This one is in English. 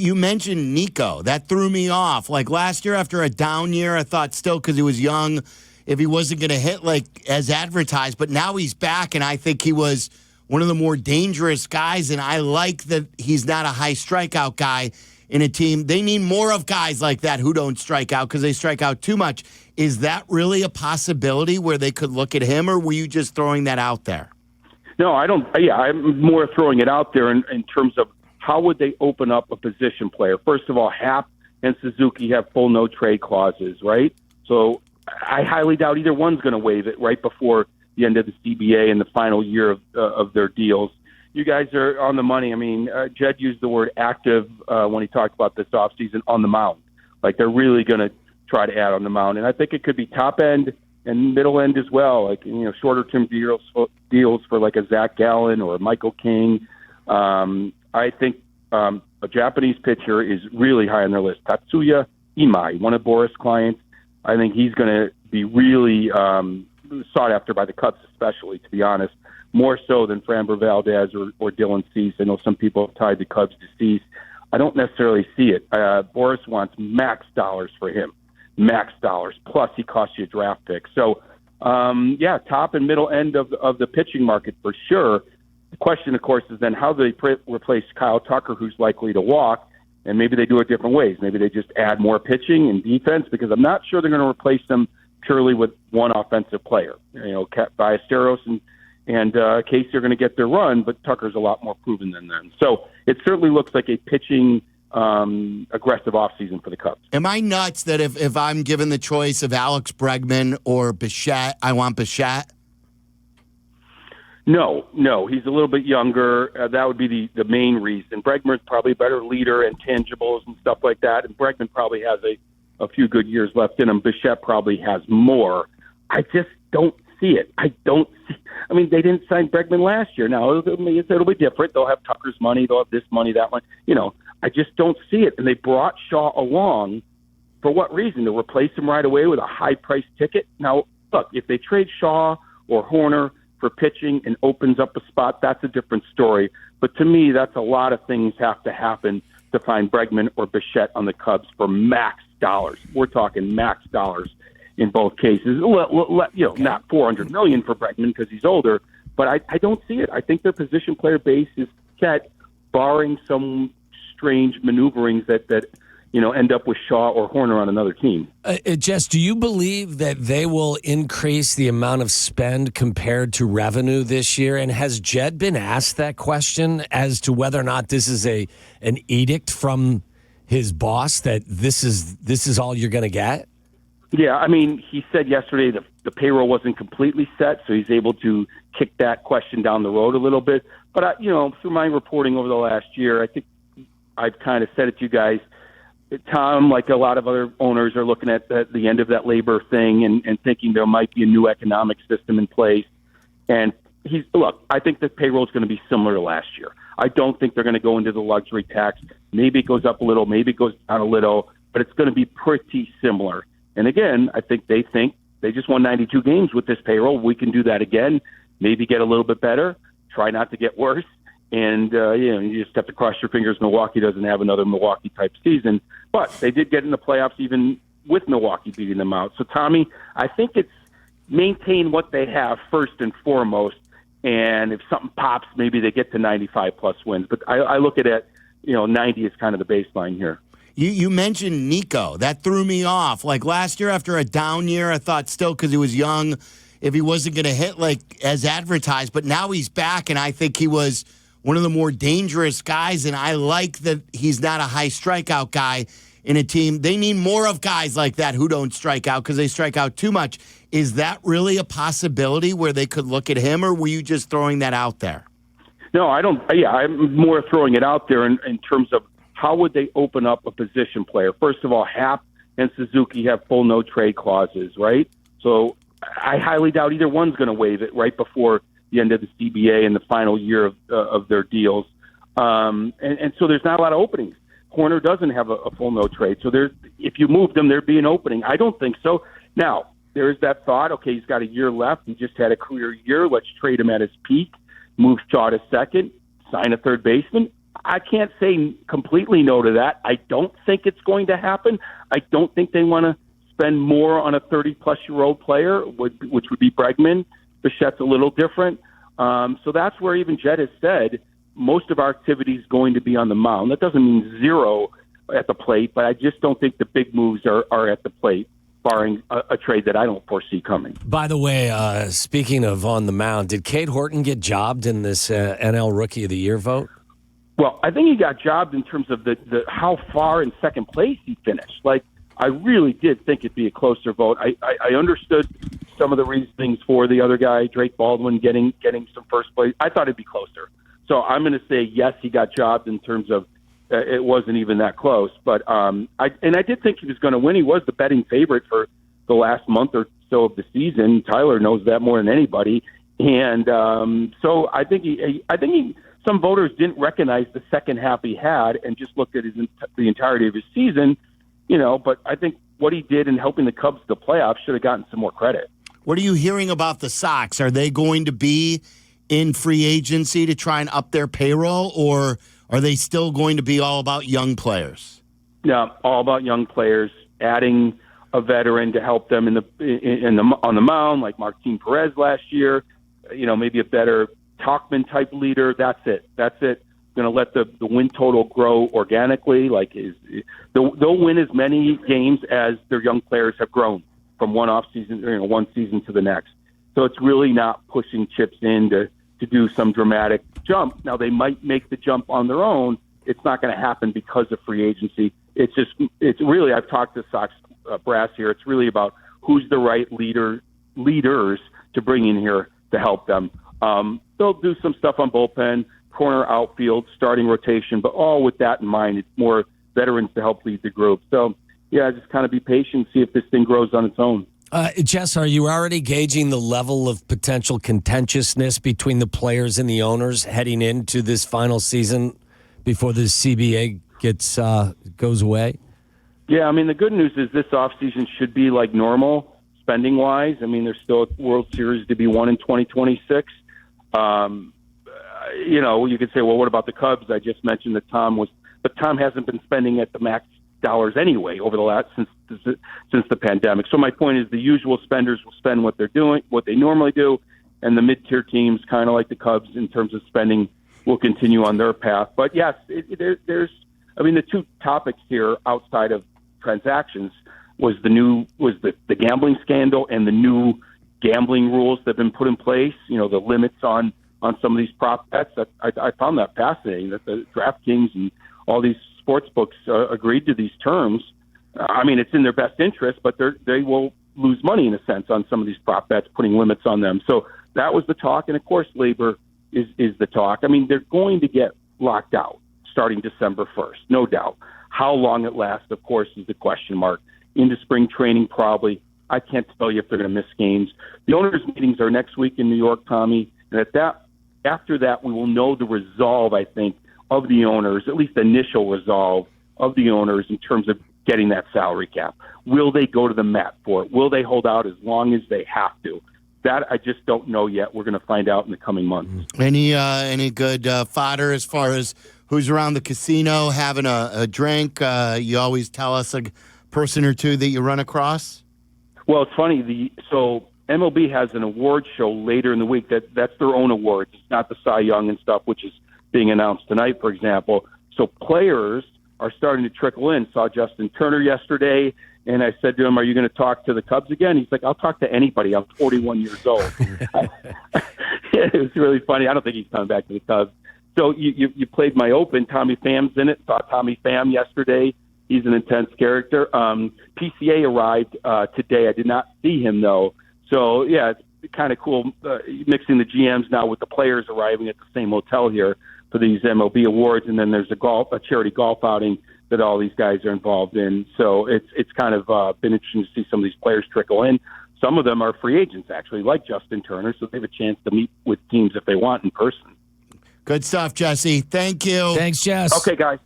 You mentioned Nico. That threw me off. Like last year after a down year, I thought still because he was young, if he wasn't going to hit like as advertised. But now he's back, and I think he was one of the more dangerous guys, and I like that he's not a high strikeout guy in a team. They need more of guys like that who don't strike out because they strike out too much. Is that really a possibility where they could look at him, or were you just throwing that out there? No, I don't. Yeah, I'm more throwing it out there in terms of how would they open up a position player. First of all, Happ and Suzuki have full no trade clauses, right? So I highly doubt either one's going to waive it right before the end of the CBA and the final year of their deals. You guys are on the money. I mean, Jed used the word active when he talked about this offseason on the mound. Like they're really going to try to add on the mound. And I think it could be top end and middle end as well, like, you know, shorter term deals for like a Zach Gallen or a Michael King. I think a Japanese pitcher is really high on their list. Tatsuya Imai, one of Boris' clients. I think he's going to be really sought after by the Cubs, especially, to be honest, more so than Framber Valdez or Dylan Cease. I know some people have tied the Cubs to Cease. I don't necessarily see it. Boris wants max dollars for him, max dollars, plus he costs you a draft pick. So, yeah, top and middle end of the pitching market for sure. The question, of course, is then how do they replace Kyle Tucker, who's likely to walk, and maybe they do it different ways. Maybe they just add more pitching and defense, because I'm not sure they're going to replace them purely with one offensive player. You know, Ballesteros and Casey are going to get their run, but Tucker's a lot more proven than them. So it certainly looks like a pitching aggressive offseason for the Cubs. Am I nuts that if I'm given the choice of Alex Bregman or Bichette, I want Bichette? No. He's a little bit younger. That would be the main reason. Bregman's probably a better leader and tangibles and stuff like that, and Bregman probably has a few good years left in him. Bichette probably has more. I just don't see it. I mean, they didn't sign Bregman last year. Now, it'll be different. They'll have Tucker's money. They'll have this money, that one. You know, I just don't see it. And they brought Shaw along for what reason? To replace him right away with a high-priced ticket? Now, look, if they trade Shaw or Horner for pitching and opens up a spot, that's a different story. But to me, that's a lot of things have to happen to find Bregman or Bichette on the Cubs for max dollars. We're talking max dollars in both cases. Not $400 million for Bregman because he's older, but I don't see it. I think their position player base is set, barring some strange maneuverings that end up with Shaw or Horner on another team. Jess, do you believe that they will increase the amount of spend compared to revenue this year? And has Jed been asked that question as to whether or not this is an edict from his boss that this is all you're going to get? Yeah, I mean, he said yesterday that the payroll wasn't completely set, so he's able to kick that question down the road a little bit. But, through my reporting over the last year, I think I've kind of said it to you guys, Tom, like a lot of other owners, are looking at the end of that labor thing and thinking there might be a new economic system in place. And I think the payroll is going to be similar to last year. I don't think they're going to go into the luxury tax. Maybe it goes up a little, maybe it goes down a little, but it's going to be pretty similar. And again, I think they just won 92 games with this payroll. We can do that again, maybe get a little bit better, try not to get worse. And, you just have to cross your fingers Milwaukee doesn't have another Milwaukee-type season. But they did get in the playoffs even with Milwaukee beating them out. So, Tommy, I think it's maintain what they have first and foremost. And if something pops, maybe they get to 95-plus wins. But I look at it, 90 is kind of the baseline here. You mentioned Nico. That threw me off. Like last year after a down year, I thought still because he was young, if he wasn't going to hit like as advertised. But now he's back, and I think he was one of the more dangerous guys, and I like that he's not a high strikeout guy in a team. They need more of guys like that who don't strike out because they strike out too much. Is that really a possibility where they could look at him, or were you just throwing that out there? No, I don't. Yeah, I'm more throwing it out there in terms of how would they open up a position player. First of all, Happ and Suzuki have full no trade clauses, right? So I highly doubt either one's going to waive it right before the end of the CBA and the final year of their deals. And so there's not a lot of openings. Horner doesn't have a full no trade. So if you moved him, there'd be an opening. I don't think so. Now, there's that thought, okay, he's got a year left. He just had a career year. Let's trade him at his peak, move Shaw to second, sign a third baseman. I can't say completely no to that. I don't think it's going to happen. I don't think they want to spend more on a 30-plus-year-old player, which would be Bregman. Bichette's a little different. So that's where even Jed has said most of our activity is going to be on the mound. That doesn't mean zero at the plate, but I just don't think the big moves are at the plate, barring a trade that I don't foresee coming. By the way, speaking of on the mound, did Cade Horton get jobbed in this NL Rookie of the Year vote? Well, I think he got jobbed in terms of the how far in second place he finished. Like, I really did think it'd be a closer vote. I understood some of the reasonings for the other guy, Drake Baldwin, getting some first place. I thought it'd be closer. So I'm going to say yes, he got jobbed in terms of it wasn't even that close. But I did think he was going to win. He was the betting favorite for the last month or so of the season. Tyler knows that more than anybody. And so I think some voters didn't recognize the second half he had and just looked at the entirety of his season. But I think what he did in helping the Cubs to the playoffs should have gotten some more credit. What are you hearing about the Sox? Are they going to be in free agency to try and up their payroll, or are they still going to be all about young players? Yeah, all about young players, adding a veteran to help them on the mound, like Martin Perez last year. Maybe a better Talkman type leader. That's it. Going to let the win total grow organically. They'll win as many games as their young players have grown from one season to the next. So it's really not pushing chips in to do some dramatic jump. Now they might make the jump on their own. It's not going to happen because of free agency. It's really, I've talked to Sox brass here. It's really about who's the right leaders to bring in here to help them. They'll do some stuff on bullpen, corner, outfield, starting rotation, but all with that in mind. It's more veterans to help lead the group. So, yeah, just kind of be patient, see if this thing grows on its own. Jess, are you already gauging the level of potential contentiousness between the players and the owners heading into this final season before the CBA goes away? Yeah, I mean, the good news is this offseason should be like normal spending-wise. I mean, there's still a World Series to be won in 2026. You could say, well, what about the Cubs? I just mentioned that but Tom hasn't been spending at the max dollars anyway over the last since the pandemic. So my point is, the usual spenders will spend what they're doing, what they normally do, and the mid-tier teams, kind of like the Cubs in terms of spending, will continue on their path. But yes, there's the two topics here outside of transactions was the gambling scandal and the new gambling rules that have been put in place. The limits on some of these prop bets. I found that fascinating that the DraftKings and all these sports books agreed to these terms. I mean, it's in their best interest, but they will lose money in a sense on some of these prop bets, putting limits on them. So that was the talk, and of course, labor is the talk. I mean, they're going to get locked out starting December 1st, no doubt. How long it lasts, of course, is the question mark. Into spring training, probably. I can't tell you if they're going to miss games. The owners' meetings are next week in New York, Tommy, and after that, we will know the resolve, I think, of the owners, at least initial resolve of the owners in terms of getting that salary cap. Will they go to the mat for it? Will they hold out as long as they have to? That I just don't know yet. We're going to find out in the coming months. Any good fodder as far as who's around the casino having a drink? You always tell us a person or two that you run across. Well, it's funny. So MLB has an award show later in the week. That's their own awards. It's not the Cy Young and stuff, which is being announced tonight, for example. So players are starting to trickle in. Saw Justin Turner yesterday, and I said to him, "Are you going to talk to the Cubs again?" He's like, "I'll talk to anybody. I'm 41 years old." It was really funny. I don't think he's coming back to the Cubs. So you played my open. Tommy Pham's in it. Saw Tommy Pham yesterday. He's an intense character. PCA arrived today. I did not see him, though. So, yeah, it's kind of cool mixing the GMs now with the players arriving at the same hotel here for these MLB awards. And then there's a charity golf outing that all these guys are involved in. So it's kind of been interesting to see some of these players trickle in. Some of them are free agents, actually, like Justin Turner, so they have a chance to meet with teams if they want in person. Good stuff, Jesse. Thank you. Thanks, Jess. Okay, guys.